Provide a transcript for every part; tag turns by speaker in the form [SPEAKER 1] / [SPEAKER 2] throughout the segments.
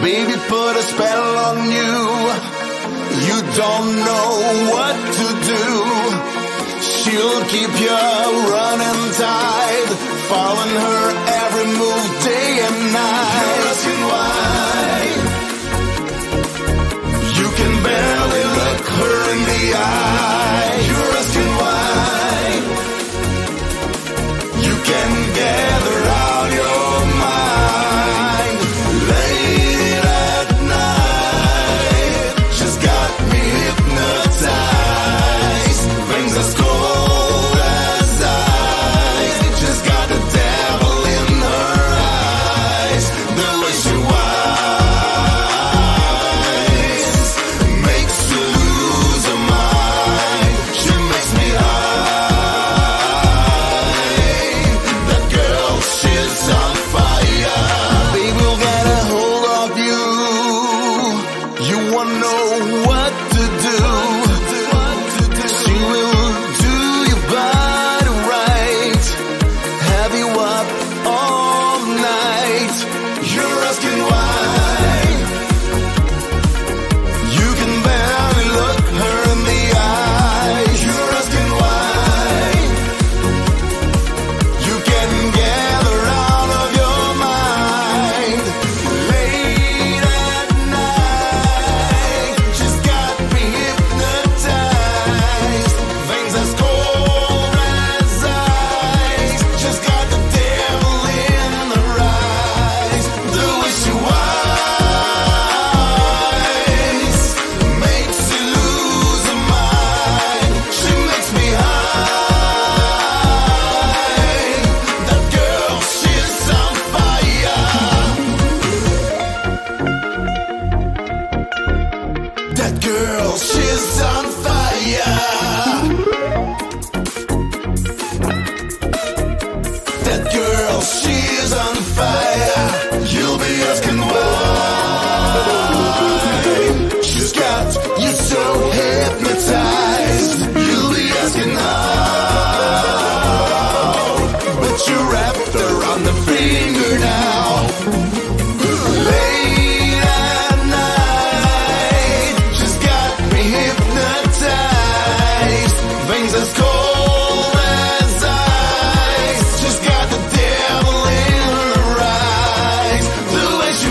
[SPEAKER 1] Baby, put a spell on you. You don't know what to do. She'll keep you running tight, following her every move day and night. You're asking why. You can barely look her in the eye. You're asking why. You can gather out your mind late at night. She's got me hypnotized. Things as cold as ice. She's got the devil in her eyes. The way she whines makes you lose her mind. She makes me high. That girl, she's on fire. Baby, will get a hold of you. You won't know what to do. She will do your body right, have you up all night. You're asking why. You can barely look her in the eye. You're asking why. You can gather out of your mind late at night. She's got me hypnotized. Things as cold as ice. She's got the devil in her eyes. The way she whines makes you lose her mind. She makes me high. That girl, she's on fire. That girl, she's on fire. That girl, she's on fire. You'll be asking why. She's got you so hypnotized. You'll be asking how, but you wrapped around the finger now. Late at night, she's got me hypnotized. Things as cold as ice. She's got the devil in her eyes. The way she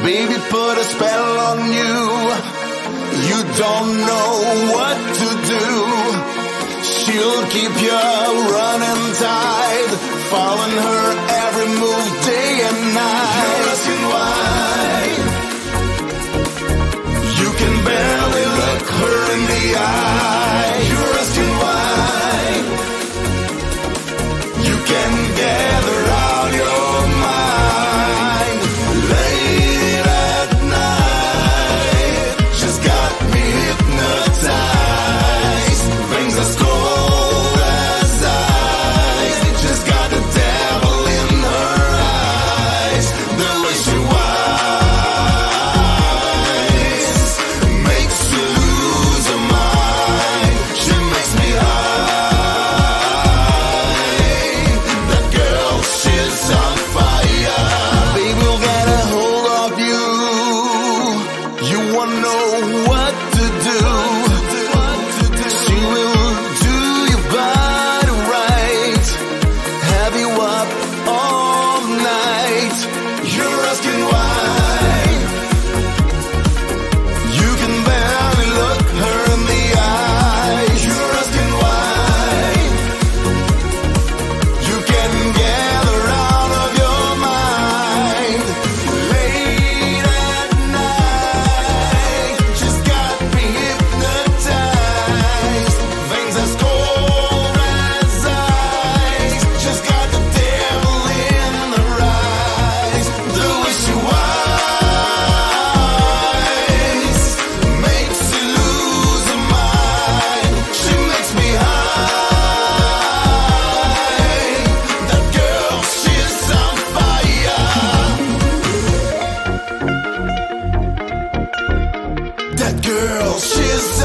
[SPEAKER 1] Baby, put a spell on you. You don't know what to do. She'll keep you running tight, following her every move day and night. You're asking why. You can barely look her in the eye. You're asking why. You can gather out your mind. Late at night, she's got me hypnotized. Things as cold as ice. She's got the devil in her eyes. The way she whines makes you lose your mind. She makes me high. That girl, she's on fire. Baby, will get a hold of you. You won't know what to do. She will do your body right, have you up all night. You're asking why. You can barely look her in the eye. You're asking why. You can gather out of your mind. Late at night, she's got me hypnotized. Things as cold as ice. She's got the devil in her eyes. The way she whines makes you lose your mind. She makes me high. That girl, she's on fire. That girl, she's